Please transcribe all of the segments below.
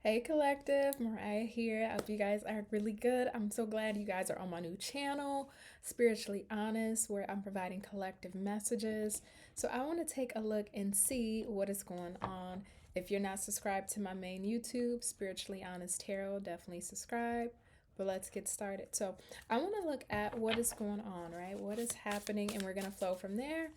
Hey collective, Mariah here. I hope you guys are really good. I'm so glad you guys are on my new channel, Spiritually Honest, where I'm providing collective messages. So I want to take a look and see what is going on. If you're not subscribed to my main YouTube, Spiritually Honest Tarot, definitely subscribe. But let's get started. So I want to look at what is going on, right? What is happening, and we're going to flow from there.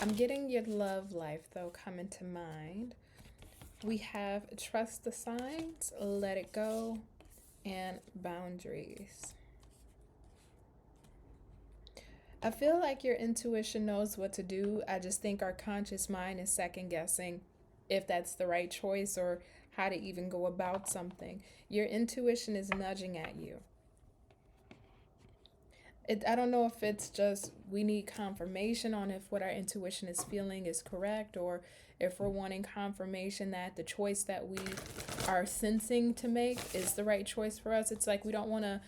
I'm getting your love life, though, coming to mind. We have trust the signs, let it go, and boundaries. I feel like your intuition knows what to do. I just think our conscious mind is second guessing if that's the right choice or how to even go about something. Your intuition is nudging at you. I don't know if it's just we need confirmation on if what our intuition is feeling is correct, or if we're wanting confirmation that the choice that we are sensing to make is the right choice for us. It's like we don't want to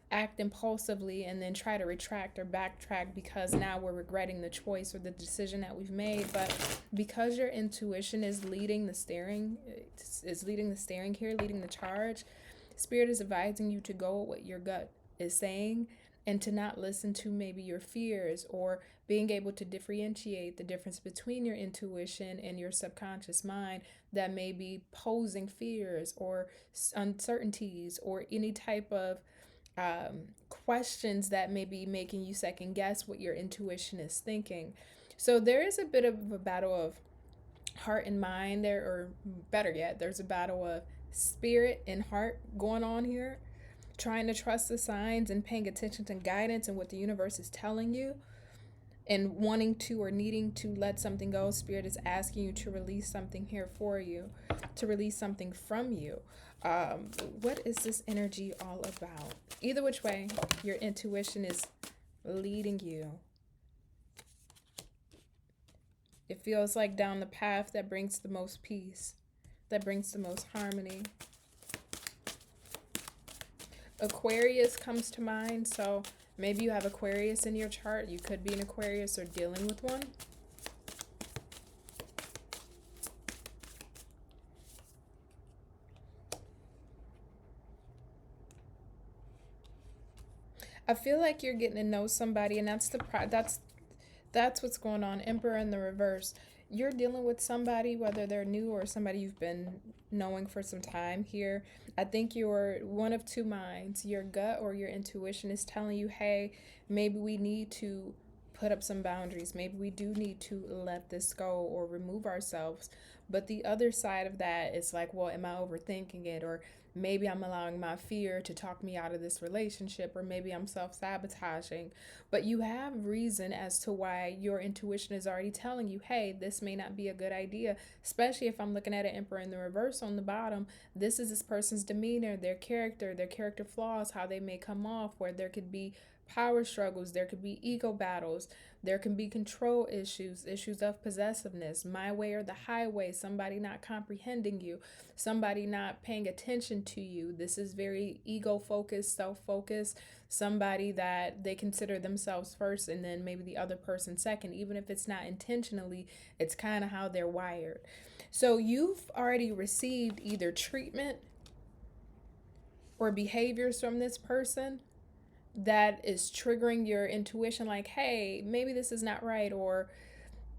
act impulsively and then try to retract or backtrack because now we're regretting the choice or the decision that we've made. But because your intuition is leading the steering, here, leading the charge, Spirit is advising you to go with what your gut is saying and to not listen to maybe your fears, or being able to differentiate the difference between your intuition and your subconscious mind that may be posing fears or uncertainties or any type of questions that may be making you second guess what your intuition is thinking. So there is a bit of a battle of heart and mind there, or better yet, there's a battle of spirit and heart going on here, trying to trust the signs and paying attention to guidance and what the universe is telling you, and wanting to or needing to let something go. Spirit is asking you to release something here for you, to release something from you. What is this energy all about? Either which way, your intuition is leading you. It feels like down the path that brings the most peace, that brings the most harmony. Aquarius comes to mind, so maybe you have Aquarius in your chart. You could be an Aquarius or dealing with one. I feel like you're getting to know somebody, and that's what's going on. Emperor in the reverse. You're dealing with somebody, whether they're new or somebody you've been knowing for some time here. I think you're one of two minds. Your gut or your intuition is telling you, hey, maybe we need to put up some boundaries. Maybe we do need to let this go or remove ourselves. But the other side of that is like, well, am I overthinking it? Or maybe I'm allowing my fear to talk me out of this relationship, or maybe I'm self-sabotaging. But you have reason as to why your intuition is already telling you, hey, this may not be a good idea. Especially if I'm looking at an Emperor in the reverse on the bottom. This is this person's demeanor, their character flaws, how they may come off, where there could be power struggles, there could be ego battles, there can be control issues, issues of possessiveness, my way or the highway, somebody not comprehending you, somebody not paying attention to you. This is very ego focused, self focused, somebody that they consider themselves first and then maybe the other person second. Even if it's not intentionally, it's kind of how they're wired. So you've already received either treatment or behaviors from this person that is triggering your intuition, like, hey, maybe this is not right, or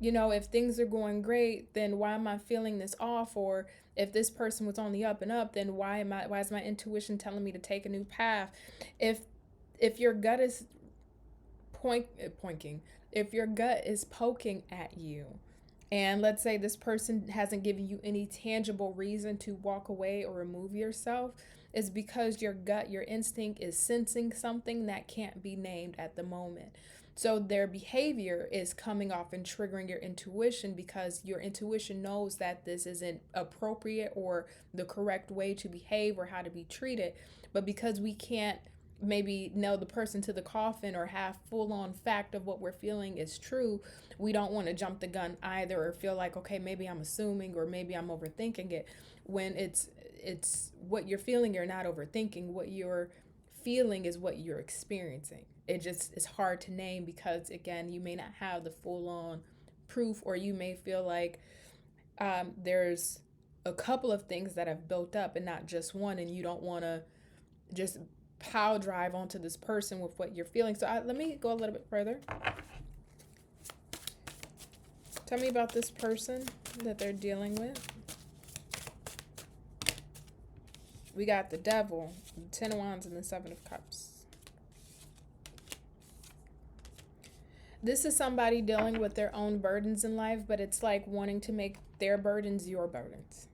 if things are going great, then why am I feeling this off? Or if this person was on the up and up, then why is my intuition telling me to take a new path? If your gut is pointing, if your gut is poking at you, and let's say this person hasn't given you any tangible reason to walk away or remove yourself, is because your gut, your instinct is sensing something that can't be named at the moment. So their behavior is coming off and triggering your intuition because your intuition knows that this isn't appropriate or the correct way to behave or how to be treated. But because we can't maybe nail the person to the coffin or have full on fact of what we're feeling is true, we don't want to jump the gun either, or feel like, okay, maybe I'm assuming or maybe I'm overthinking it, when it's what you're feeling, you're not overthinking. What you're feeling is what you're experiencing. It just is hard to name because, again, you may not have the full on proof, or you may feel like there's a couple of things that have built up and not just one, and you don't want to just pile drive onto this person with what you're feeling. So let me go a little bit further. Tell me about this person that they're dealing with. We got the Devil, the Ten of Wands, and the Seven of Cups. This is somebody dealing with their own burdens in life, but it's like wanting to make their burdens your burdens.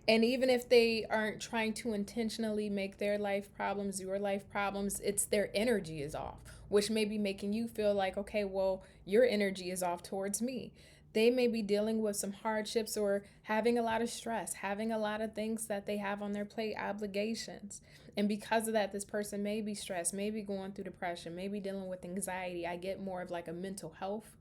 And even if they aren't trying to intentionally make their life problems your life problems, it's their energy is off, which may be making you feel like, okay, well, your energy is off towards me. They may be dealing with some hardships or having a lot of stress, having a lot of things that they have on their plate, obligations. And because of that, this person may be stressed, maybe going through depression, maybe dealing with anxiety. I get more of like a mental health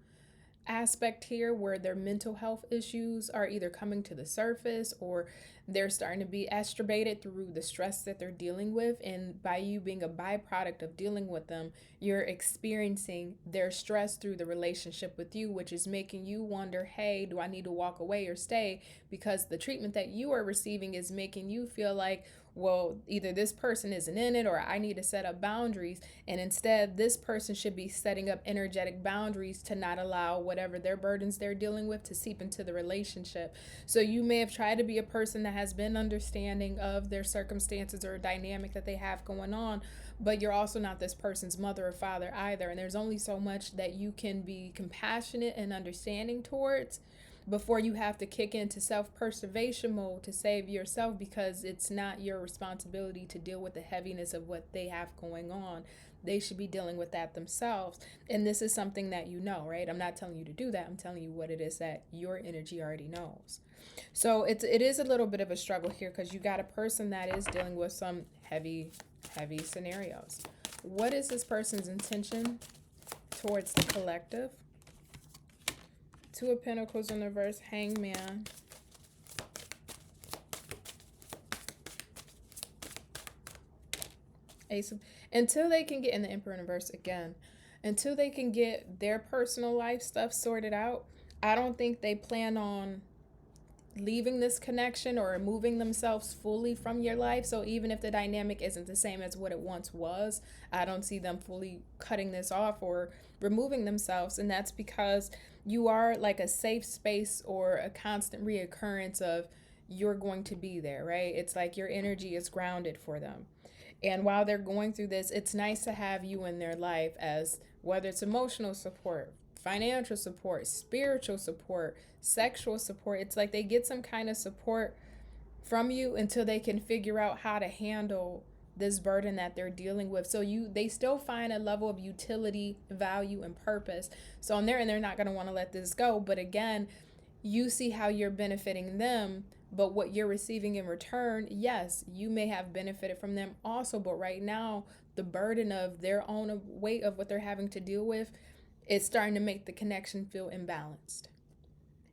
aspect here, where their mental health issues are either coming to the surface or they're starting to be exacerbated through the stress that they're dealing with. And by you being a byproduct of dealing with them, you're experiencing their stress through the relationship with you, which is making you wonder, hey, do I need to walk away or stay? Because the treatment that you are receiving is making you feel like, well, either this person isn't in it or I need to set up boundaries. And instead, this person should be setting up energetic boundaries to not allow whatever their burdens they're dealing with to seep into the relationship. So you may have tried to be a person that has been understanding of their circumstances or dynamic that they have going on, but you're also not this person's mother or father either. And there's only so much that you can be compassionate and understanding towards before you have to kick into self-preservation mode to save yourself, because it's not your responsibility to deal with the heaviness of what they have going on. They should be dealing with that themselves. And this is something that you know, right? I'm not telling you to do that. I'm telling you what it is that your energy already knows. So it is a little bit of a struggle here, because you got a person that is dealing with some heavy scenarios. What is this person's intention towards the collective? Two of Pentacles in the reverse, Hangman. Ace of, until they can get in the Emperor in reverse again, until they can get their personal life stuff sorted out, I don't think they plan on leaving this connection or removing themselves fully from your life. So even if the dynamic isn't the same as what it once was, I don't see them fully cutting this off or removing themselves. And that's because you are like a safe space or a constant reoccurrence of you're going to be there, right? It's like your energy is grounded for them. And while they're going through this, it's nice to have you in their life, as whether it's emotional support, financial support, spiritual support, sexual support. It's like they get some kind of support from you until they can figure out how to handle this burden that they're dealing with. So they still find a level of utility, value, and purpose. So on their end, they're not going to want to let this go. But again, you see how you're benefiting them, but what you're receiving in return, yes, you may have benefited from them also. But right now, the burden of their own weight of what they're having to deal with, it's starting to make the connection feel imbalanced.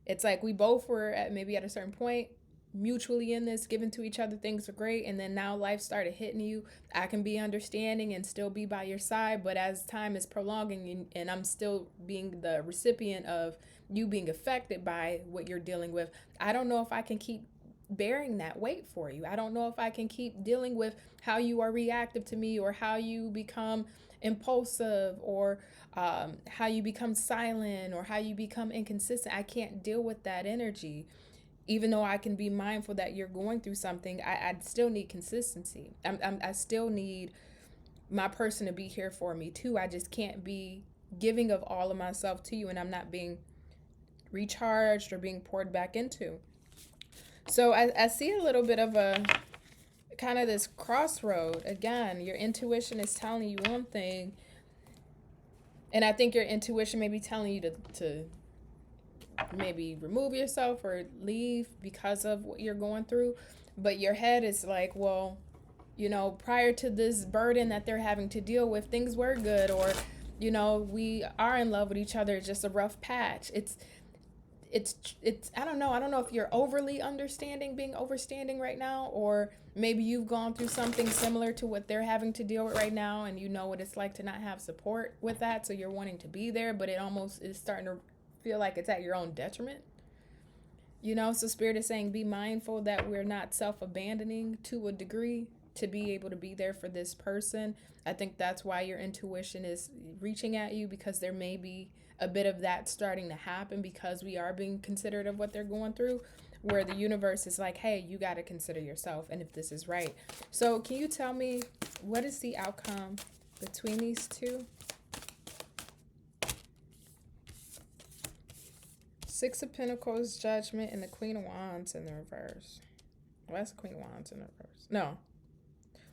It's like we both were at a certain point mutually in this, giving to each other, things are great, and then now life started hitting you. I can be understanding and still be by your side, but as time is prolonging and I'm still being the recipient of you being affected by what you're dealing with, I don't know if I can keep bearing that weight for you. I don't know if I can keep dealing with how you are reactive to me, or how you become impulsive, or how you become silent, or how you become inconsistent. I can't deal with that energy. Even though I can be mindful that you're going through something, I still need consistency. I still need my person to be here for me too. I just can't be giving of all of myself to you and I'm not being recharged or being poured back into. So I see a little bit of a kind of this crossroad. Again, your intuition is telling you one thing, and I think your intuition may be telling you to maybe remove yourself or leave because of what you're going through. But your head is like, well, prior to this burden that they're having to deal with, things were good, or, we are in love with each other. It's just a rough patch. It's I don't know if you're overly being overstanding right now, or maybe you've gone through something similar to what they're having to deal with right now, and you know what it's like to not have support with that, so you're wanting to be there, but it almost is starting to feel like it's at your own detriment. You know, so Spirit is saying be mindful that we're not self-abandoning to a degree to be able to be there for this person. I think that's why your intuition is reaching at you, because there may be a bit of that starting to happen because we are being considerate of what they're going through, where the universe is like, hey, you got to consider yourself and if this is right. So can you tell me, what is the outcome between these two? Six of Pentacles, Judgment, and the Queen of Wands in the reverse. Why is the Queen of Wands in the reverse? No.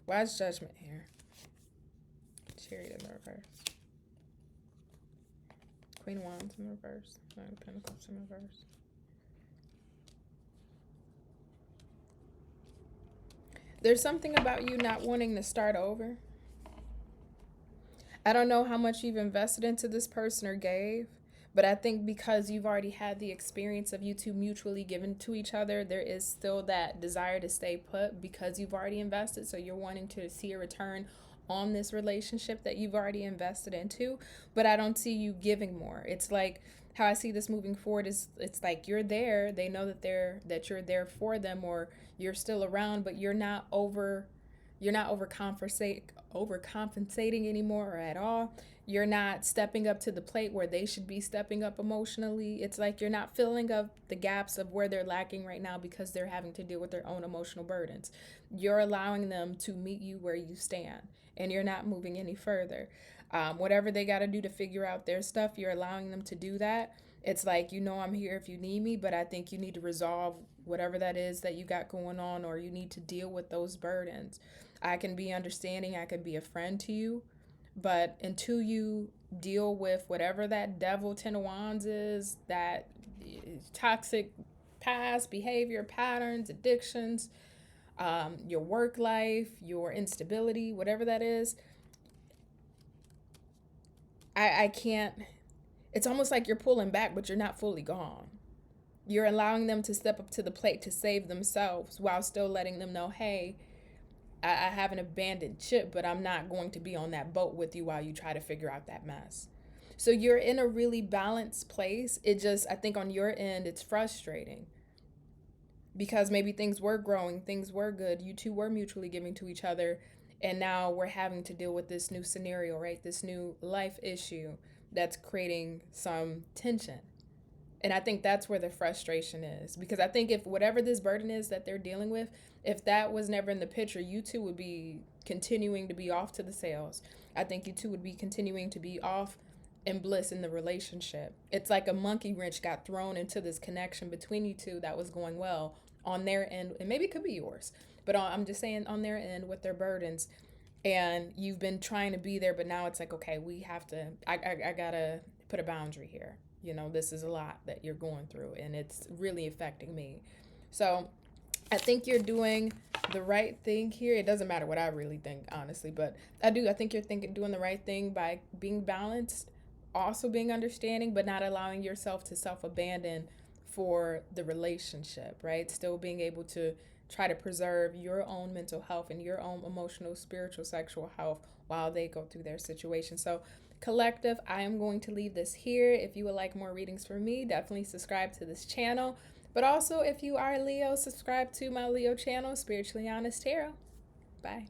Why is Judgment here? Chariot in the reverse. Queen of Wands in the reverse. Nine of Pentacles in the reverse. There's something about you not wanting to start over. I don't know how much you've invested into this person or gave, but I think because you've already had the experience of you two mutually giving to each other, there is still that desire to stay put because you've already invested. So you're wanting to see a return on this relationship that you've already invested into, but I don't see you giving more. It's like how I see this moving forward is it's like you're there, they know that you're there for them, or you're still around, but you're not overcompensating anymore or at all. You're not stepping up to the plate where they should be stepping up emotionally. It's like you're not filling up the gaps of where they're lacking right now because they're having to deal with their own emotional burdens. You're allowing them to meet you where you stand, and you're not moving any further. Whatever they got to do to figure out their stuff, you're allowing them to do that. It's like, I'm here if you need me, but I think you need to resolve whatever that is that you got going on, or you need to deal with those burdens. I can be understanding, I can be a friend to you, but until you deal with whatever that devil Ten of Wands is, that toxic past behavior, patterns, addictions, your work life, your instability, whatever that is, I can't. It's almost like you're pulling back, but you're not fully gone. You're allowing them to step up to the plate to save themselves while still letting them know, hey, I have an abandoned ship, but I'm not going to be on that boat with you while you try to figure out that mess. So you're in a really balanced place. It just, I think on your end, it's frustrating because maybe things were growing, things were good. You two were mutually giving to each other. And now we're having to deal with this new scenario, right? This new life issue that's creating some tension. And I think that's where the frustration is. Because I think if whatever this burden is that they're dealing with, if that was never in the picture, you two would be continuing to be off to the sales. I think you two would be continuing to be off in bliss in the relationship. It's like a monkey wrench got thrown into this connection between you two that was going well on their end. And maybe it could be yours. But I'm just saying on their end with their burdens. And you've been trying to be there, but now it's like, okay, we have to, I gotta put a boundary here. This is a lot that you're going through, and it's really affecting me. So I think you're doing the right thing here. It doesn't matter what I really think, honestly, but I think you're doing the right thing by being balanced, also being understanding, but not allowing yourself to self-abandon for the relationship, right? Still being able to try to preserve your own mental health and your own emotional, spiritual, sexual health while they go through their situation. So collective, I am going to leave this here. If you would like more readings from me, definitely subscribe to this channel. But also, if you are Leo, subscribe to my Leo channel, Spiritually Honest Tarot. Bye.